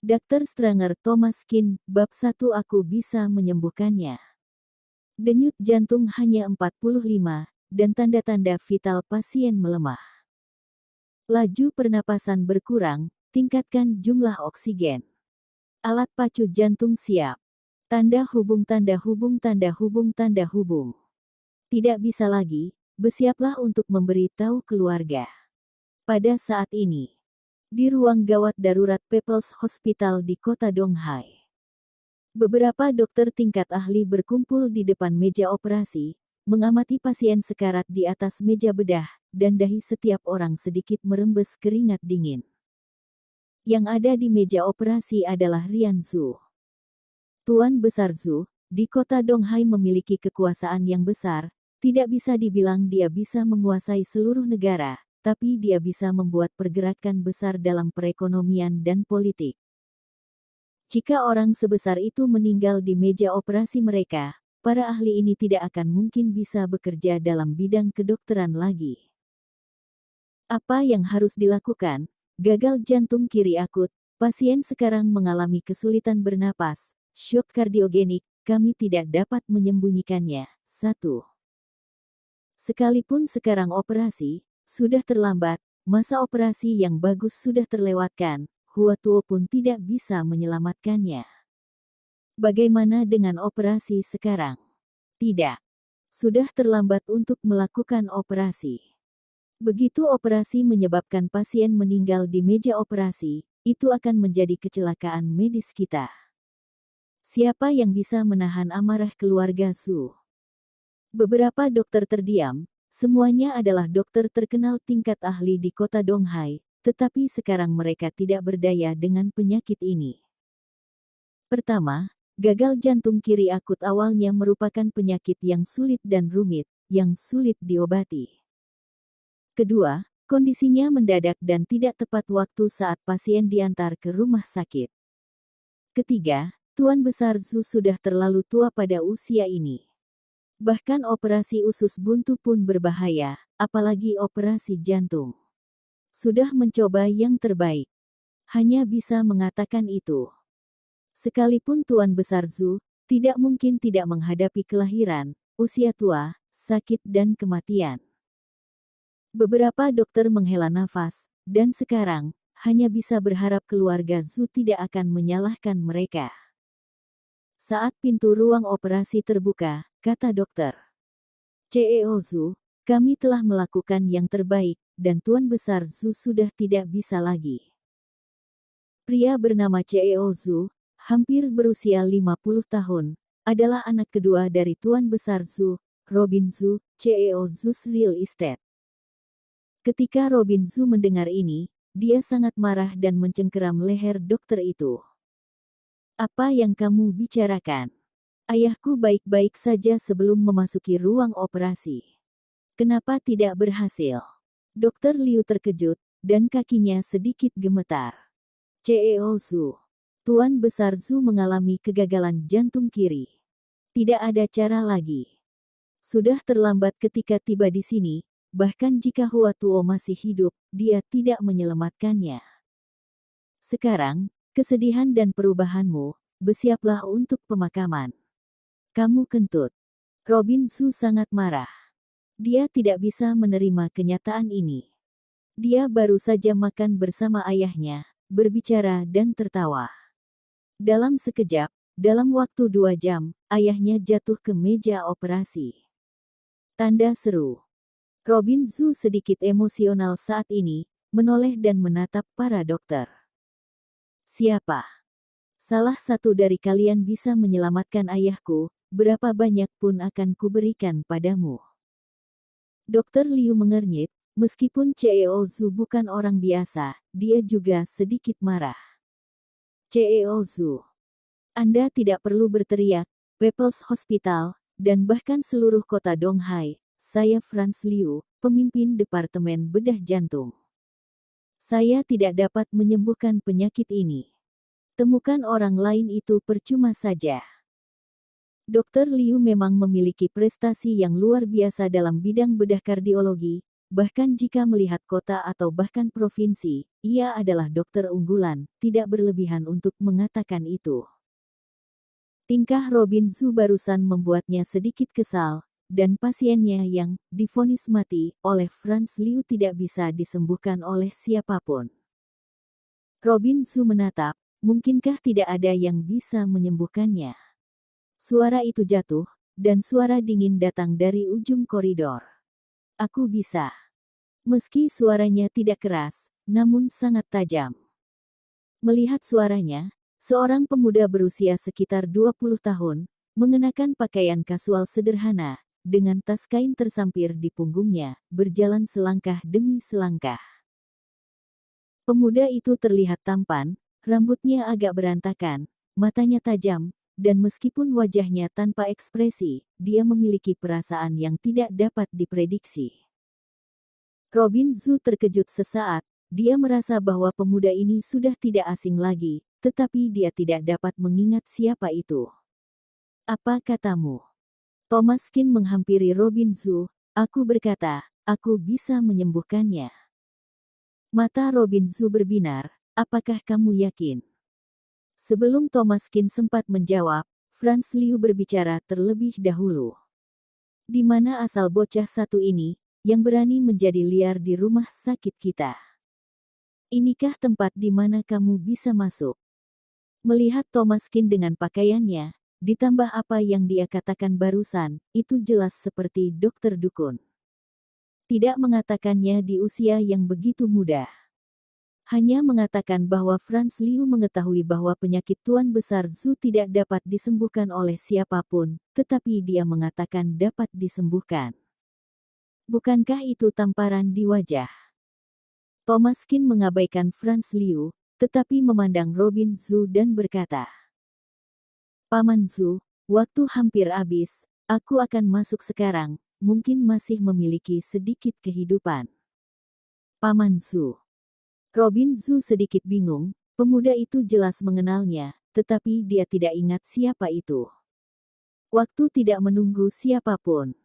Dr. Stranger Thomas Kin, bab 1 aku bisa menyembuhkannya. Denyut jantung hanya 45, dan tanda-tanda vital pasien melemah. Laju pernapasan berkurang, tingkatkan jumlah oksigen. Alat pacu jantung siap. Tanda hubung tanda hubung tanda hubung tanda hubung. Tidak bisa lagi, bersiaplah untuk memberi tahu keluarga. Pada saat ini, di ruang gawat darurat People's Hospital di kota Donghai, beberapa dokter tingkat ahli berkumpul di depan meja operasi, mengamati pasien sekarat di atas meja bedah, dan dahi setiap orang sedikit merembes keringat dingin. Yang ada di meja operasi adalah Rian Zhu. Tuan Besar Zhu, di kota Donghai memiliki kekuasaan yang besar, tidak bisa dibilang dia bisa menguasai seluruh negara, tapi dia bisa membuat pergerakan besar dalam perekonomian dan politik. Jika orang sebesar itu meninggal di meja operasi mereka, para ahli ini tidak akan mungkin bisa bekerja dalam bidang kedokteran lagi. Apa yang harus dilakukan? Gagal jantung kiri akut, pasien sekarang mengalami kesulitan bernapas, syok kardiogenik, kami tidak dapat menyembunyikannya. 1. Sekalipun sekarang operasi, sudah terlambat, masa operasi yang bagus sudah terlewatkan, Hua Tuo pun tidak bisa menyelamatkannya. Bagaimana dengan operasi sekarang? Tidak. Sudah terlambat untuk melakukan operasi. Begitu operasi menyebabkan pasien meninggal di meja operasi, itu akan menjadi kecelakaan medis kita. Siapa yang bisa menahan amarah keluarga Zhu? Beberapa dokter terdiam. Semuanya adalah dokter terkenal tingkat ahli di kota Donghai, tetapi sekarang mereka tidak berdaya dengan penyakit ini. Pertama, gagal jantung kiri akut awalnya merupakan penyakit yang sulit dan rumit, yang sulit diobati. Kedua, kondisinya mendadak dan tidak tepat waktu saat pasien diantar ke rumah sakit. Ketiga, Tuan Besar Zhu sudah terlalu tua pada usia ini. Bahkan operasi usus buntu pun berbahaya, apalagi operasi jantung. Sudah mencoba yang terbaik. Hanya bisa mengatakan itu. Sekalipun Tuan Besar Zhu, tidak mungkin tidak menghadapi kelahiran, usia tua, sakit dan kematian. Beberapa dokter menghela nafas, dan sekarang, hanya bisa berharap keluarga Zhu tidak akan menyalahkan mereka. Saat pintu ruang operasi terbuka, kata dokter CEO Zhu, kami telah melakukan yang terbaik, dan Tuan Besar Zhu sudah tidak bisa lagi. Pria bernama CEO Zhu, hampir berusia 50 tahun, adalah anak kedua dari Tuan Besar Zhu, Robin Zhu, CEO Zhu's Real Estate. Ketika Robin Zhu mendengar ini, dia sangat marah dan mencengkeram leher dokter itu. Apa yang kamu bicarakan? Ayahku baik-baik saja sebelum memasuki ruang operasi. Kenapa tidak berhasil? Dokter Liu terkejut, dan kakinya sedikit gemetar. CEO Zhu. Tuan Besar Zhu mengalami kegagalan jantung kiri. Tidak ada cara lagi. Sudah terlambat ketika tiba di sini, bahkan jika Hua Tuo masih hidup, dia tidak menyelamatkannya. Sekarang, kesedihan dan perubahanmu, bersiaplah untuk pemakaman. Kamu kentut. Robin Zhu sangat marah. Dia tidak bisa menerima kenyataan ini. Dia baru saja makan bersama ayahnya, berbicara dan tertawa. Dalam sekejap, dalam waktu 2 jam, ayahnya jatuh ke meja operasi. Tanda seru. Robin Zhu sedikit emosional saat ini, menoleh dan menatap para dokter. Siapa? Salah satu dari kalian bisa menyelamatkan ayahku, berapa banyak pun akan kuberikan padamu. Dokter Liu mengernyit, meskipun CEO Zhu bukan orang biasa, dia juga sedikit marah. CEO Zhu, Anda tidak perlu berteriak, People's Hospital, dan bahkan seluruh kota Donghai, saya Franz Liu, pemimpin Departemen Bedah Jantung. Saya tidak dapat menyembuhkan penyakit ini. Temukan orang lain itu percuma saja. Dr. Liu memang memiliki prestasi yang luar biasa dalam bidang bedah kardiologi, bahkan jika melihat kota atau bahkan provinsi, ia adalah dokter unggulan, tidak berlebihan untuk mengatakan itu. Tingkah Robin Zhu barusan membuatnya sedikit kesal, dan pasiennya yang divonis mati oleh Franz Liu tidak bisa disembuhkan oleh siapapun. Robin Zhu menatap, mungkinkah tidak ada yang bisa menyembuhkannya? Suara itu jatuh, dan suara dingin datang dari ujung koridor. Aku bisa. Meski suaranya tidak keras, namun sangat tajam. Melihat suaranya, seorang pemuda berusia sekitar 20 tahun, mengenakan pakaian kasual sederhana, dengan tas kain tersampir di punggungnya, berjalan selangkah demi selangkah. Pemuda itu terlihat tampan, rambutnya agak berantakan, matanya tajam, dan meskipun wajahnya tanpa ekspresi, dia memiliki perasaan yang tidak dapat diprediksi. Robin Zhu terkejut sesaat, dia merasa bahwa pemuda ini sudah tidak asing lagi, tetapi dia tidak dapat mengingat siapa itu. Apa katamu? Thomas Qin menghampiri Robin Zhu, aku berkata, aku bisa menyembuhkannya. Mata Robin Zhu berbinar, apakah kamu yakin? Sebelum Thomas Qin sempat menjawab, Franz Liu berbicara terlebih dahulu. Di mana asal bocah satu ini, yang berani menjadi liar di rumah sakit kita? Inikah tempat di mana kamu bisa masuk? Melihat Thomas Qin dengan pakaiannya, ditambah apa yang dia katakan barusan, itu jelas seperti dokter dukun. Tidak mengatakannya di usia yang begitu muda. Hanya mengatakan bahwa Franz Liu mengetahui bahwa penyakit Tuan Besar Zhu tidak dapat disembuhkan oleh siapapun, tetapi dia mengatakan dapat disembuhkan. Bukankah itu tamparan di wajah? Thomas Qin mengabaikan Franz Liu, tetapi memandang Robin Zhu dan berkata, Paman Zhu, waktu hampir habis, aku akan masuk sekarang, mungkin masih memiliki sedikit kehidupan. Paman Zhu. Robin Zhu sedikit bingung, pemuda itu jelas mengenalnya, tetapi dia tidak ingat siapa itu. Waktu tidak menunggu siapapun.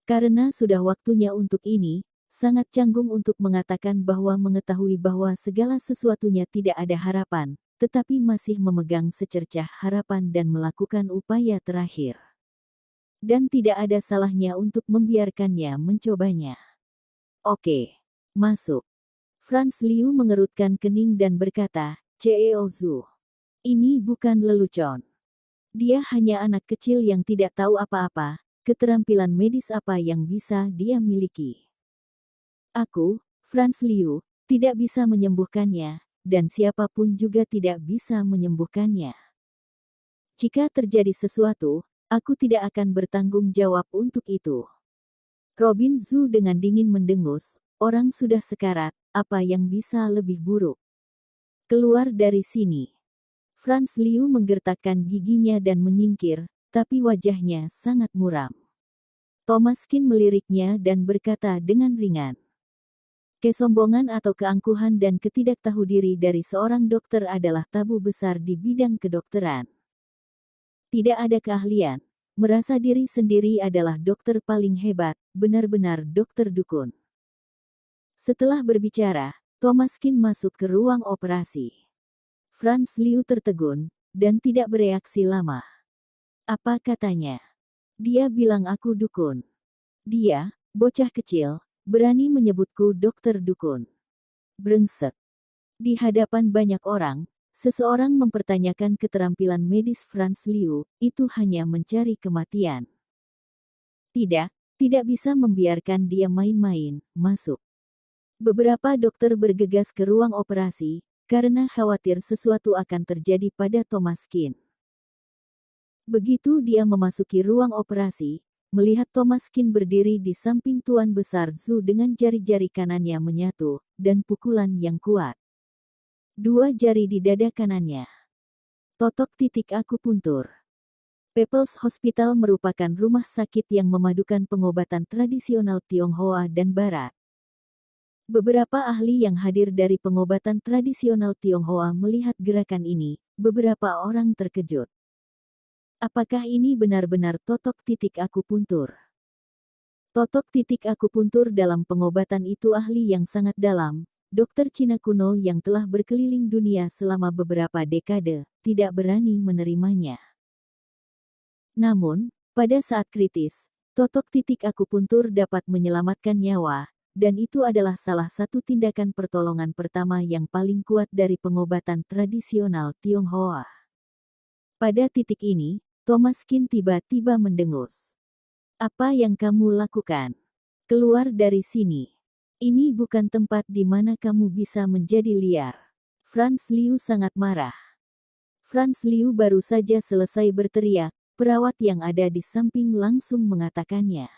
Karena sudah waktunya untuk ini, sangat canggung untuk mengatakan bahwa mengetahui bahwa segala sesuatunya tidak ada harapan, tetapi masih memegang secercah harapan dan melakukan upaya terakhir. Dan tidak ada salahnya untuk membiarkannya mencobanya. Oke, masuk. Franz Liu mengerutkan kening dan berkata, Ceo Zhu. Ini bukan lelucon. Dia hanya anak kecil yang tidak tahu apa-apa, keterampilan medis apa yang bisa dia miliki. Aku, Franz Liu, tidak bisa menyembuhkannya, dan siapapun juga tidak bisa menyembuhkannya. Jika terjadi sesuatu, aku tidak akan bertanggung jawab untuk itu. Robin Zhu dengan dingin mendengus, orang sudah sekarat, apa yang bisa lebih buruk? Keluar dari sini. Franz Liu menggertakkan giginya dan menyingkir, tapi wajahnya sangat muram. Thomas Qin meliriknya dan berkata dengan ringan. Kesombongan atau keangkuhan dan ketidaktahu diri dari seorang dokter adalah tabu besar di bidang kedokteran. Tidak ada keahlian, merasa diri sendiri adalah dokter paling hebat, benar-benar dokter dukun. Setelah berbicara, Thomas Qin masuk ke ruang operasi. Franz Liu tertegun, dan tidak bereaksi lama. Apa katanya? Dia bilang aku dukun. Dia, bocah kecil, berani menyebutku dokter dukun. Brengsek. Di hadapan banyak orang, seseorang mempertanyakan keterampilan medis Franz Liu, itu hanya mencari kematian. Tidak bisa membiarkan dia main-main, masuk. Beberapa dokter bergegas ke ruang operasi, karena khawatir sesuatu akan terjadi pada Thomas Qin. Begitu dia memasuki ruang operasi, melihat Thomas Qin berdiri di samping Tuan Besar Zhu dengan jari-jari kanannya menyatu, dan pukulan yang kuat. 2 jari di dada kanannya. Totok titik akupuntur. People's Hospital merupakan rumah sakit yang memadukan pengobatan tradisional Tionghoa dan Barat. Beberapa ahli yang hadir dari pengobatan tradisional Tionghoa melihat gerakan ini, beberapa orang terkejut. Apakah ini benar-benar totok titik akupuntur? Totok titik akupuntur dalam pengobatan itu ahli yang sangat dalam, dokter Cina kuno yang telah berkeliling dunia selama beberapa dekade tidak berani menerimanya. Namun, pada saat kritis, totok titik akupuntur dapat menyelamatkan nyawa, dan itu adalah salah satu tindakan pertolongan pertama yang paling kuat dari pengobatan tradisional Tionghoa. Pada titik ini, Thomas Qin tiba-tiba mendengus. Apa yang kamu lakukan? Keluar dari sini. Ini bukan tempat di mana kamu bisa menjadi liar. Franz Liu sangat marah. Franz Liu baru saja selesai berteriak, perawat yang ada di samping langsung mengatakannya.